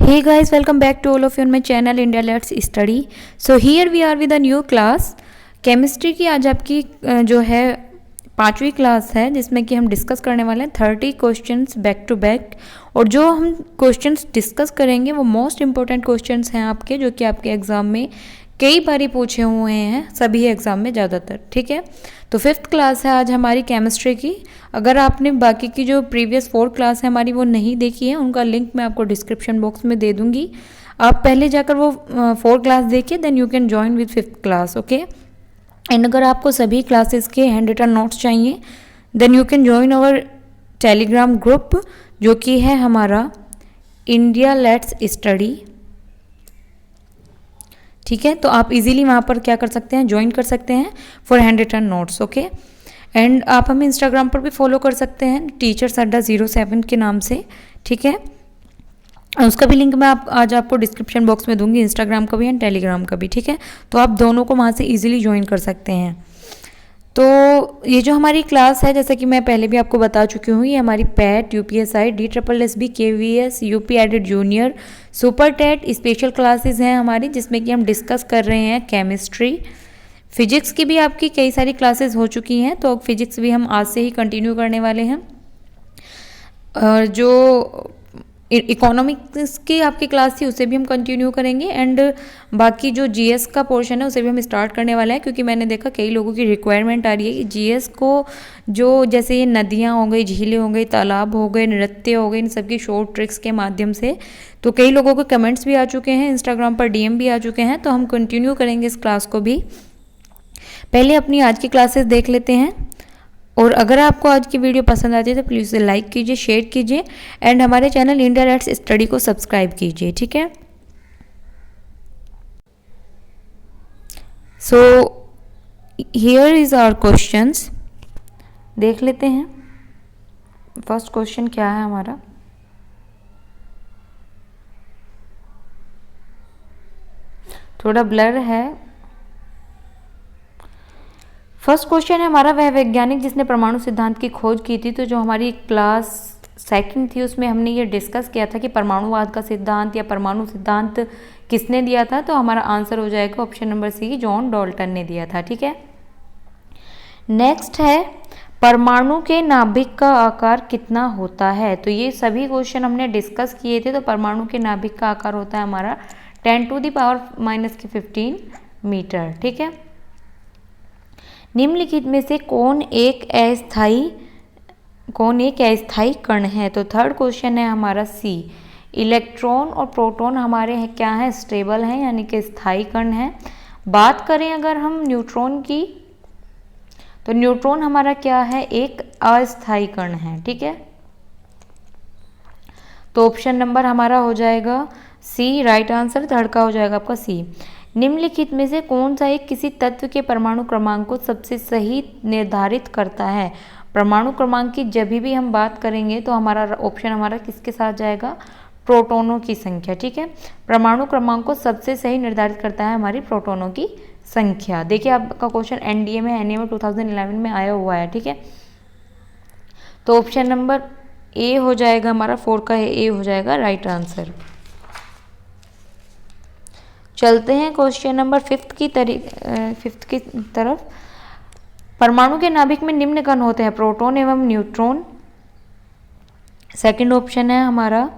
Hey guys, welcome back to all of you on my channel India Let's Study. So here we are with a new class. Chemistry की आज आपकी जो है 5वीं class है जिसमें कि हम डिस्कस करने वाले हैं 30 क्वेश्चंस बैक टू बैक। और जो हम क्वेश्चंस डिस्कस करेंगे वो मोस्ट इंपॉर्टेंट क्वेश्चंस हैं आपके, जो कि आपके एग्ज़ाम में कई बारी पूछे हुए हैं, सभी एग्ज़ाम में ज़्यादातर। ठीक है, तो 5th क्लास है आज हमारी केमिस्ट्री की। अगर आपने बाकी की जो प्रीवियस 4 क्लास है हमारी वो नहीं देखी है, उनका लिंक मैं आपको डिस्क्रिप्शन बॉक्स में दे दूँगी। आप पहले जाकर वो 4 क्लास देखिए, then you can join with 5th class. Okay, and अगर आपको सभी क्लासेस के हैंड रिटन नोट्स चाहिए then you can join our Telegram group, जो कि है हमारा इंडिया लेट्स स्टडी। ठीक है, तो आप इजीली वहाँ पर क्या कर सकते हैं, ज्वाइन कर सकते हैं for hand written notes. Okay, and आप हमें इंस्टाग्राम पर भी फॉलो कर सकते हैं टीचर्स अड्डा 07 के नाम से। ठीक है, उसका भी लिंक मैं आज आपको डिस्क्रिप्शन बॉक्स में दूंगी, इंस्टाग्राम का भी एंड टेलीग्राम का भी। ठीक है, तो आप दोनों को वहाँ से इजीली ज्वाइन कर सकते हैं। तो ये जो हमारी क्लास है, जैसा कि मैं पहले भी आपको बता चुकी हूँ, ये हमारी PET, UPSI, DSSB, KVS, UP aided junior, super TET special classes हैं हमारी, जिसमें कि हम डिस्कस कर रहे हैं केमिस्ट्री। फिजिक्स की भी आपकी कई सारी क्लासेस हो चुकी हैं, तो फिजिक्स भी हम आज से ही कंटिन्यू करने वाले हैं। और जो इकोनॉमिक्स की आपकी क्लास थी उसे भी हम कंटिन्यू करेंगे, एंड बाकी जो जीएस का पोर्शन है उसे भी हम स्टार्ट करने वाले हैं, क्योंकि मैंने देखा कई लोगों की रिक्वायरमेंट आ रही है कि जीएस को जो जैसे ये नदियाँ हो गई, झीलें हो गई, तालाब हो गए, नृत्य हो गए, इन सब की शॉर्ट ट्रिक्स के माध्यम से, तो कई लोगों को कमेंट्स भी आ चुके हैं, इंस्टाग्राम पर DM भी आ चुके हैं, तो हम कंटिन्यू करेंगे इस क्लास को भी। पहले अपनी आज की क्लासेस देख लेते हैं, और अगर आपको आज की वीडियो पसंद आती है तो प्लीज़ उसे लाइक कीजिए, शेयर कीजिए, एंड हमारे चैनल इंडिया लेट्स स्टडी को सब्सक्राइब कीजिए। ठीक है, so here is our questions, देख लेते हैं। फर्स्ट क्वेश्चन क्या है हमारा, थोड़ा ब्लर है। फर्स्ट क्वेश्चन है हमारा, वह वैज्ञानिक जिसने परमाणु सिद्धांत की खोज की थी। तो जो हमारी क्लास 2nd थी उसमें हमने ये डिस्कस किया था कि परमाणुवाद का सिद्धांत या परमाणु सिद्धांत किसने दिया था, तो हमारा आंसर हो जाएगा option number C, John Dalton ने दिया था। ठीक है, नेक्स्ट है, परमाणु के नाभिक का आकार कितना होता है। तो ये सभी क्वेश्चन हमने डिस्कस किए थे। तो परमाणु के नाभिक का आकार होता है हमारा 10⁻⁻15 मीटर। ठीक है, निम्नलिखित में से कौन एक अस्थायी कण है। तो थर्ड क्वेश्चन है हमारा C, इलेक्ट्रॉन और प्रोटॉन हमारे हैं क्या है, स्टेबल हैं, यानी कि स्थायी कण हैं। बात करें अगर हम न्यूट्रॉन की, तो न्यूट्रॉन हमारा क्या है, एक अस्थायी कण है। ठीक है, तो ऑप्शन नंबर हमारा हो जाएगा C, राइट आंसर। थर्ड का हो जाएगा आपका C। निम्नलिखित में से कौन सा एक किसी तत्व के परमाणु क्रमांक को सबसे सही निर्धारित करता है। परमाणु क्रमांक की जब भी हम बात करेंगे तो हमारा ऑप्शन हमारा किसके साथ जाएगा, प्रोटॉनों की संख्या। ठीक है, परमाणु क्रमांक को सबसे सही निर्धारित करता है हमारी प्रोटॉनों की संख्या। देखिए आपका क्वेश्चन NDA में, NA में 2011 में आया हुआ है। ठीक है, तो ऑप्शन नंबर A हो जाएगा हमारा, 4 का A हो जाएगा राइट आंसर। चलते हैं क्वेश्चन नंबर 5th की तरफ। परमाणु के नाभिक में निम्न कण होते हैं, प्रोटॉन एवं न्यूट्रॉन। सेकंड ऑप्शन है हमारा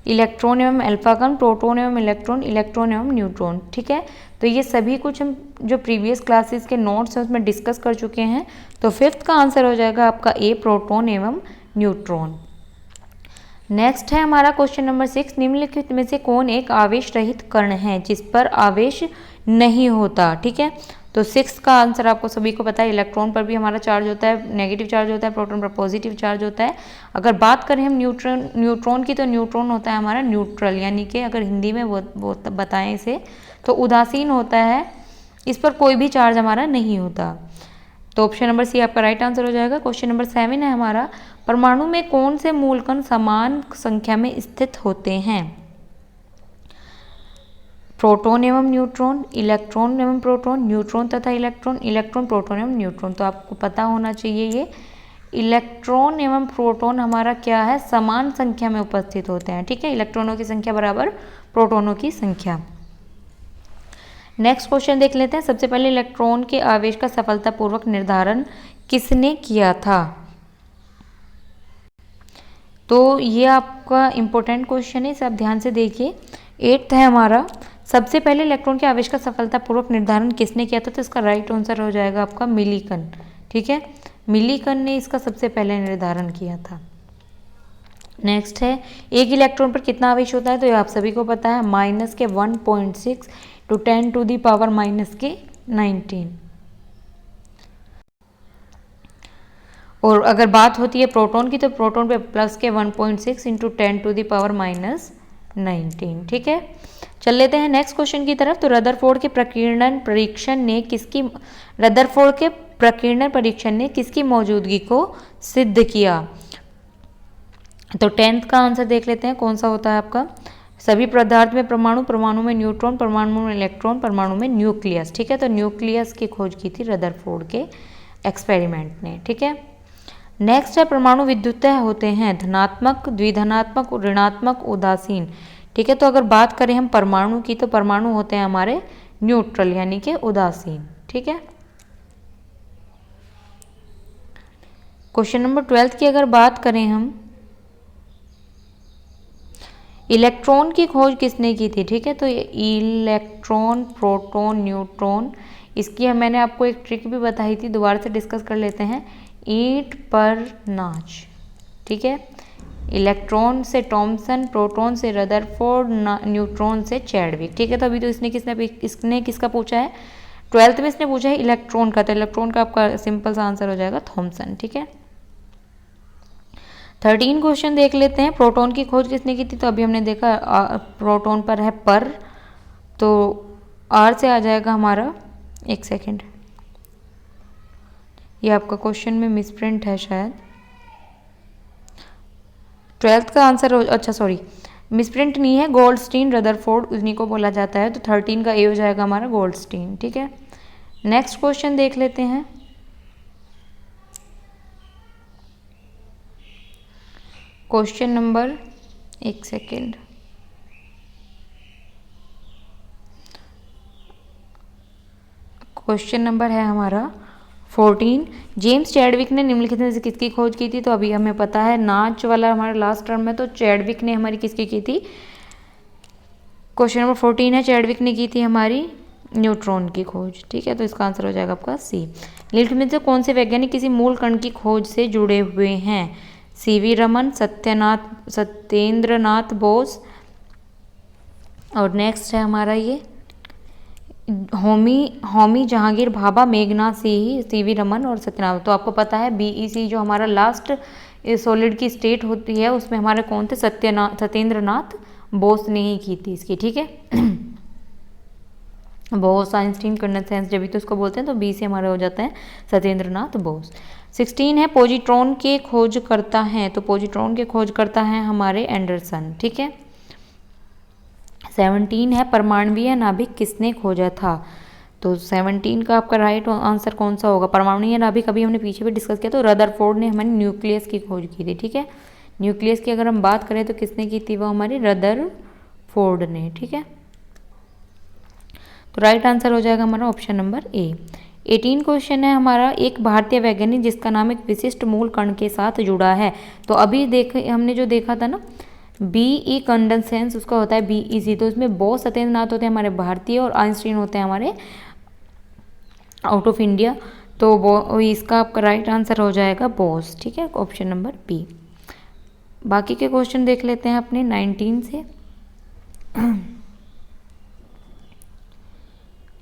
इलेक्ट्रॉन एवं अल्फा कण, प्रोटॉन एवं इलेक्ट्रॉन, इलेक्ट्रॉन एवं न्यूट्रॉन। ठीक है, तो ये सभी कुछ हम जो प्रीवियस क्लासेस के नोट्स हैं उसमें डिस्कस कर चुके हैं। तो 5th का आंसर हो जाएगा आपका A, प्रोटॉन एवं न्यूट्रॉन। नेक्स्ट है हमारा क्वेश्चन नंबर 6, निम्नलिखित में से कौन एक आवेश रहित कण है जिस पर आवेश नहीं होता। ठीक है, तो 6 का आंसर आपको सभी को पता है, इलेक्ट्रॉन पर भी हमारा चार्ज होता है, नेगेटिव चार्ज होता है, प्रोटॉन पर पॉजिटिव चार्ज होता है। अगर बात करें हम न्यूट्रॉन की, तो न्यूट्रॉन होता है हमारा न्यूट्रल, यानी कि अगर हिंदी में वो बताएं इसे तो उदासीन होता है, इस पर कोई भी चार्ज हमारा नहीं होता। तो ऑप्शन नंबर C आपका राइट आंसर हो जाएगा। क्वेश्चन नंबर 7 है हमारा, परमाणु में कौन से मूलकण समान संख्या में स्थित होते हैं। प्रोटॉन एवं न्यूट्रॉन, इलेक्ट्रॉन एवं प्रोटॉन, न्यूट्रॉन तथा इलेक्ट्रॉन, इलेक्ट्रॉन प्रोटॉन एवं न्यूट्रॉन। तो आपको पता होना चाहिए ये इलेक्ट्रॉन एवं प्रोटॉन हमारा क्या है, समान संख्या में उपस्थित होते हैं। ठीक है, इलेक्ट्रॉनों की संख्या बराबर प्रोटॉनों की संख्या। नेक्स्ट क्वेश्चन देख लेते हैं। सबसे पहले इलेक्ट्रॉन के आवेश का सफलतापूर्वक निर्धारण किसने किया था? तो ये आपका इंपॉर्टेंट क्वेश्चन है, इसे आप ध्यान से देखिए। 8th है हमारा, सबसे पहले इलेक्ट्रॉन के आवेश का सफलतापूर्वक निर्धारण किसने किया था? तो इसका राइट आंसर हो जाएगा आपका मिलीकन। ठीक है, मिलीकन ने इसका सबसे पहले निर्धारण किया था। नेक्स्ट है, एक इलेक्ट्रॉन पर कितना आवेश होता है? तो ये आप सभी को पता है, -1.6 टू 10⁻⁻⁻19। और अगर बात होती है प्रोटॉन की, तो प्रोटॉन पे +1.6 इंटू 10⁻⁻19। ठीक है, चल लेते हैं नेक्स्ट क्वेश्चन की तरफ। तो रदरफोर्ड के प्रकीर्णन परीक्षण ने किसकी मौजूदगी को सिद्ध किया? तो 10th का आंसर देख लेते हैं, कौन सा होता है आपका? सभी पदार्थ में परमाणु, परमाणु में न्यूट्रॉन, परमाणु में इलेक्ट्रॉन, परमाणु में न्यूक्लियस। ठीक है, तो न्यूक्लियस की खोज की थी रदरफोर्ड के एक्सपेरिमेंट ने। ठीक है, नेक्स्ट है, परमाणु विद्युतः होते हैं धनात्मक, द्विधनात्मक, ऋणात्मक, उदासीन। ठीक है, तो अगर बात करें हम परमाणु की, तो परमाणु होते हैं हमारे न्यूट्रल यानी कि उदासीन। ठीक है, क्वेश्चन नंबर 12 की अगर बात करें हम, इलेक्ट्रॉन की खोज किसने की थी? ठीक है, तो ये इलेक्ट्रॉन, प्रोटॉन, न्यूट्रॉन, इसकी मैंने आपको एक ट्रिक भी बताई थी, दोबारा से डिस्कस कर लेते हैं। ईंट पर नाच। ठीक है, इलेक्ट्रॉन से टॉमसन, प्रोटॉन से रदरफोर्ड, न्यूट्रॉन से चैडविक। ठीक है, तो अभी तो इसने किसका पूछा है? 12th में इसने पूछा है इलेक्ट्रॉन का, तो इलेक्ट्रॉन का आपका सिंपल सा आंसर हो जाएगा थॉमसन। ठीक है, 13 क्वेश्चन देख लेते हैं। प्रोटॉन की खोज किसने की थी? तो अभी हमने देखा प्रोटॉन पर है पर, तो आर से आ जाएगा हमारा, एक सेकेंड, ये आपका क्वेश्चन में मिसप्रिंट है शायद। 12th का आंसर अच्छा सॉरी, मिसप्रिंट नहीं है, गोल्डस्टीन, रदरफोर्ड उन्हीं को बोला जाता है। तो 13 का ए हो जाएगा हमारा गोल्डस्टीन। ठीक है, नेक्स्ट क्वेश्चन देख लेते हैं। क्वेश्चन नंबर, एक सेकेंड, क्वेश्चन नंबर है हमारा 14। जेम्स चैडविक ने निम्नलिखित में से किसकी खोज की थी? तो अभी हमें पता है नाच वाला हमारा लास्ट टर्म में, तो चैडविक ने हमारी किसकी की थी? क्वेश्चन नंबर 14 है, चैडविक ने की थी हमारी न्यूट्रॉन की खोज। ठीक है, तो इसका आंसर हो जाएगा आपका सी। निम्नलिखित में से कौन से वैज्ञानिक किसी मूल कण की खोज से जुड़े हुए हैं? सीवी रमन, सत्येंद्रनाथ बोस, और नेक्स्ट है हमारा ये होमी जहांगीर भाभा, मेघनाथ सिंह, सीवी रमन और सत्यनाथ। तो आपको पता है बीईसी जो हमारा लास्ट सॉलिड की स्टेट होती है, उसमें हमारे कौन थे? सत्येंद्रनाथ बोस ने ही की थी इसकी। ठीक है, बोस आइंस्टीन कंडेंसेंस जब भी तो उसको बोलते हैं, तो बी से हमारा हो जाता है सत्येंद्रनाथ बोस। 16 है, पोजिट्रॉन के खोज करता है? तो पोजिट्रॉन के खोज करता है हमारे एंडरसन। ठीक है, 17 है, परमाणुीय नाभिक किसने खोजा था? तो 17 का आपका राइट आंसर कौन सा होगा? परमाणुीय नाभिक अभी हमने पीछे भी डिस्कस किया, तो रदरफोर्ड ने हमारी न्यूक्लियस की खोज की थी। ठीक है, न्यूक्लियस की अगर हम बात करें तो किसने की थी? वो हमारी रदरफोर्ड ने। ठीक है, तो राइट आंसर हो जाएगा हमारा ऑप्शन नंबर ए। 18 क्वेश्चन है हमारा, एक भारतीय वैज्ञानिक जिसका नाम एक विशिष्ट मूल कण के साथ जुड़ा है। तो अभी हमने जो देखा था ना बीई कंडेंसेंस, उसका होता है बीईसी, तो इसमें बोस सत्येंद्रनाथ होते हैं हमारे भारतीय और आइंस्टीन होते हैं हमारे आउट ऑफ इंडिया। तो इसका आपका राइट आंसर हो जाएगा बोस। ठीक है, ऑप्शन नंबर बी। बाकी के क्वेश्चन देख लेते हैं अपने 19 से।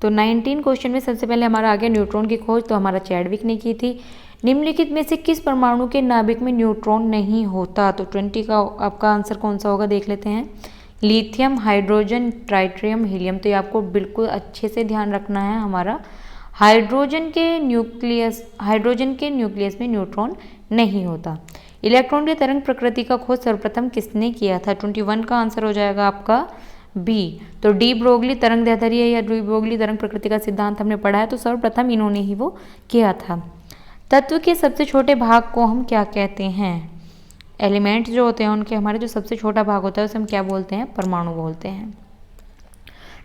तो 19 क्वेश्चन में सबसे पहले हमारा आ गया न्यूट्रॉन की खोज, तो हमारा चैडविक ने की थी। निम्नलिखित में से किस परमाणु के नाभिक में न्यूट्रॉन नहीं होता? तो 20 का आपका आंसर कौन सा होगा देख लेते हैं। Lithium, hydrogen, tritium, helium. तो ये आपको बिल्कुल अच्छे से ध्यान रखना है। हमारा हाइड्रोजन के न्यूक्लियस में न्यूट्रॉन नहीं होता। इलेक्ट्रॉन की तरंग प्रकृति का खोज सर्वप्रथम किसने किया था? 21 का आंसर हो जाएगा आपका बी। तो डी ब्रोगली तरंग दैर्ध्य या डी ब्रोगली तरंग प्रकृति का सिद्धांत हमने पढ़ा है, तो सर्वप्रथम इन्होंने ही वो किया था। तत्व के सबसे छोटे भाग को हम क्या कहते हैं? एलिमेंट जो होते हैं उनके हमारे जो सबसे छोटा भाग होता है उसे हम क्या बोलते हैं? परमाणु बोलते हैं।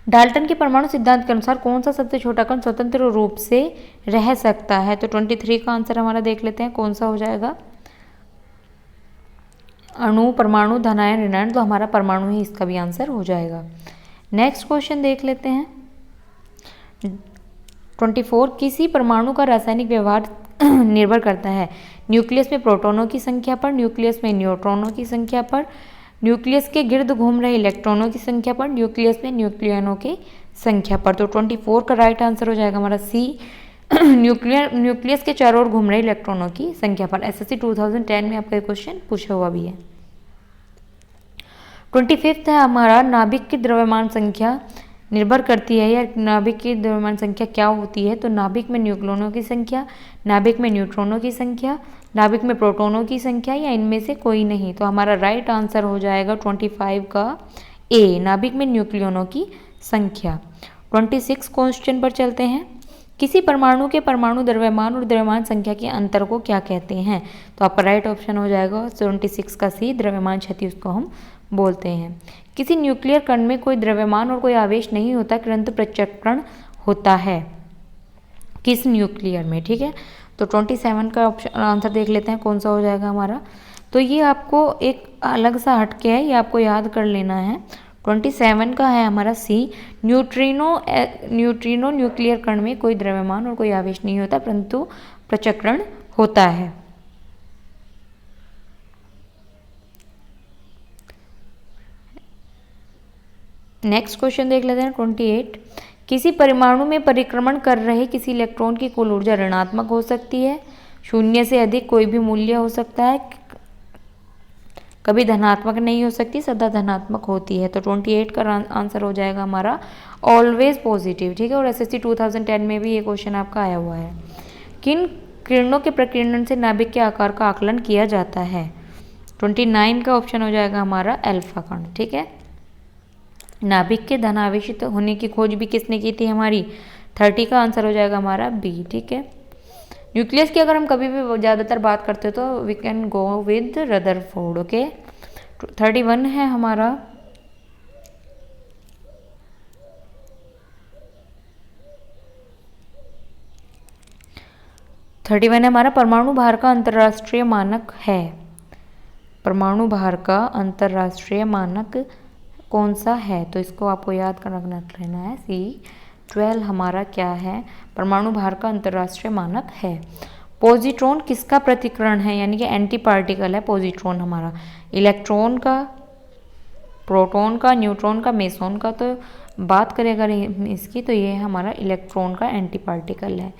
डाल्टन के परमाणु सिद्धांत के अनुसार कौन सा सबसे छोटा कण स्वतंत्र रूप से रह सकता है? तो 23 का आंसर हमारा देख लेते हैं, कौन सा हो जाएगा? अणु, परमाणु, धनायन, ऋणायन, तो हमारा परमाणु ही इसका भी आंसर हो जाएगा। नेक्स्ट क्वेश्चन देख लेते हैं 24। किसी परमाणु का रासायनिक व्यवहार निर्भर करता है न्यूक्लियस में प्रोटॉनों की संख्या पर, न्यूक्लियस में न्यूट्रॉनों की संख्या पर, न्यूक्लियस के गिर्द घूम रहे इलेक्ट्रॉनों की संख्या पर, न्यूक्लियस में न्यूक्लियनों की संख्या पर। तो 24 का राइट आंसर हो जाएगा हमारा सी, न्यूक्लियस के चारों ओर घूम रहे इलेक्ट्रॉनों की संख्या पर। एसएससी 2010 में आपका क्वेश्चन पूछा हुआ भी है। 25 है हमारा नाभिक की द्रव्यमान संख्या निर्भर करती है या नाभिक की द्रव्यमान संख्या क्या होती है? तो नाभिक में न्यूक्लियनों की संख्या, नाभिक में न्यूट्रॉनों की संख्या, नाभिक में प्रोटॉनों की संख्या, या इनमें से कोई नहीं। तो हमारा राइट आंसर हो जाएगा 25 का ए, नाभिक में न्यूक्लियनों की संख्या। 26 क्वेश्चन पर चलते हैं। किसी परमाणु के परमाणु द्रव्यमान और द्रव्यमान संख्या के अंतर को क्या कहते हैं? तो आपका राइट ऑप्शन हो जाएगा 26 का सी, द्रव्यमान क्षति उसको हम बोलते हैं। किसी न्यूक्लियर कण में कोई द्रव्यमान और कोई आवेश नहीं होता परंतु प्रचक्रण होता है किस न्यूक्लियर में? ठीक है, तो 27 का ऑप्शन आंसर देख लेते हैं, कौन सा हो जाएगा हमारा? तो ये आपको एक अलग सा हटके है, ये आपको याद कर लेना है। 27 का है हमारा सी, न्यूट्रिनो न्यूक्लियर कण में कोई द्रव्यमान और कोई आवेश नहीं होता परंतु प्रचक्रण होता है। नेक्स्ट क्वेश्चन देख लेते हैं 28। किसी परमाणु में परिक्रमण कर रहे किसी इलेक्ट्रॉन की कुल ऊर्जा ऋणात्मक हो सकती है, शून्य से अधिक कोई भी मूल्य हो सकता है, कभी धनात्मक नहीं हो सकती, सदा धनात्मक होती है। तो 28 का आंसर हो जाएगा हमारा ऑलवेज पॉजिटिव। ठीक है, और एसएससी 2010 में भी ये क्वेश्चन आपका आया हुआ है। किन किरणों के प्रकीर्णन से नाभिक के आकार का आकलन किया जाता है? 29 का ऑप्शन हो जाएगा हमारा अल्फा कण। ठीक है, नाभिक के धनावेशित होने की खोज भी किसने की थी हमारी? 30 का आंसर हो जाएगा हमारा बी। ठीक है, न्यूक्लियस की अगर हम कभी भी ज़्यादातर बात करते हो तो we can go with Rutherford. Okay, 31 है हमारा 31 है हमारा परमाणु भार का अंतर्राष्ट्रीय मानक है। परमाणु भार का अंतर्राष्ट्रीय मानक कौन सा है? तो इसको आपको याद कर रखना रहना है। C12 हमारा क्या है? परमाणु भार का अंतर्राष्ट्रीय मानक है। पॉजिट्रॉन किसका प्रतिकरण है, यानी कि एंटी पार्टिकल है पॉजिट्रॉन हमारा? इलेक्ट्रॉन का, प्रोटॉन का, न्यूट्रॉन का, मेसॉन का। तो बात करें अगर इसकी तो ये हमारा इलेक्ट्रॉन का एंटी पार्टिकल है।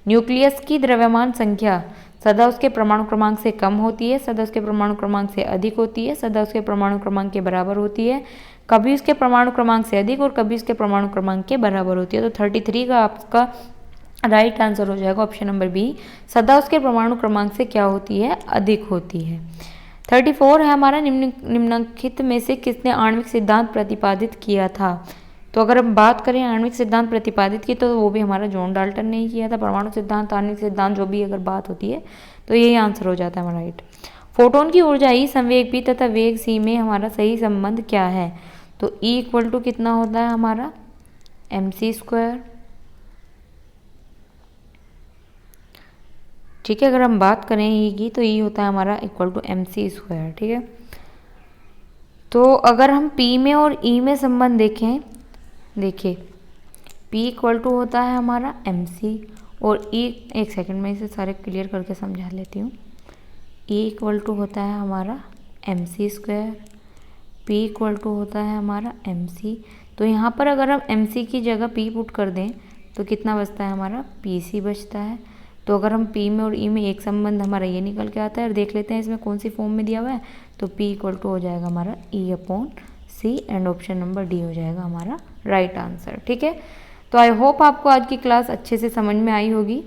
न्यूक्लियस की द्रव्यमान संख्या सदा उसके परमाणु क्रमांक से कम होती है, सदा उसके परमाणु क्रमांक से अधिक होती है, सदा उसके परमाणु क्रमांक के बराबर होती है, कभी उसके परमाणु क्रमांक से अधिक और कभी उसके परमाणु क्रमांक के बराबर होती है। तो 33 का आपका राइट आंसर हो जाएगा ऑप्शन नंबर बी, सदा उसके परमाणु क्रमांक से क्या होती है? अधिक होती है। 34 है हमारा निम्नलिखित में से किसने आणविक सिद्धांत प्रतिपादित किया था? तो अगर हम बात करें आणविक सिद्धांत प्रतिपादित की तो वो भी हमारा जॉन डाल्टन ने ही किया था। परमाणु सिद्धांत, आणविक सिद्धांत जो भी अगर बात होती है तो यही आंसर हो जाता है हमारा राइट। फोटोन की ऊर्जा ई, संवेग पी तथा वेग सी में हमारा सही संबंध क्या है? तो ई इक्वल टू कितना होता है हमारा? mc²। ठीक है, अगर हम बात करें ई की तो ई होता है हमारा इक्वल टू mc²। ठीक है, तो अगर हम P में और E में संबंध देखें, देखिए P इक्वल टू होता है हमारा mc और E, एक सेकंड में इसे सारे क्लियर करके समझा लेती हूँ। E इक्वल टू होता है हमारा mc², P इक्वल टू होता है हमारा mc। तो यहाँ पर अगर हम mc की जगह P पुट कर दें तो कितना बचता है हमारा? PC बचता है। तो अगर हम P में और E में एक संबंध हमारा ये निकल के आता है, और देख लेते हैं इसमें कौन सी फॉर्म में दिया हुआ है। तो P इक्वल टू हो जाएगा हमारा E/C and option number D हो जाएगा हमारा राइट आंसर। ठीक है, तो आई होप आपको आज की क्लास अच्छे से समझ में आई होगी।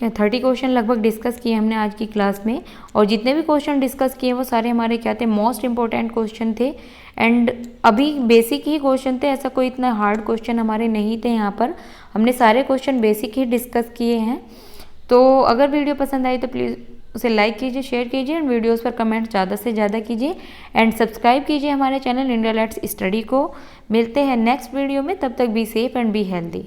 30 क्वेश्चन लगभग डिस्कस किए हमने आज की क्लास में, और जितने भी क्वेश्चन डिस्कस किए वो सारे हमारे क्या थे? मोस्ट इंपॉर्टेंट क्वेश्चन थे एंड अभी बेसिक ही क्वेश्चन थे, ऐसा कोई इतना हार्ड क्वेश्चन हमारे नहीं थे यहाँ पर। हमने सारे क्वेश्चन बेसिक ही डिस्कस किए हैं। तो अगर वीडियो पसंद आई तो प्लीज़ उसे लाइक कीजिए, शेयर कीजिए एंड वीडियोस पर कमेंट ज़्यादा से ज़्यादा कीजिए एंड सब्सक्राइब कीजिए हमारे चैनल इंडिया लेट्स स्टडी को। मिलते हैं नेक्स्ट वीडियो में, तब तक be safe and be healthy.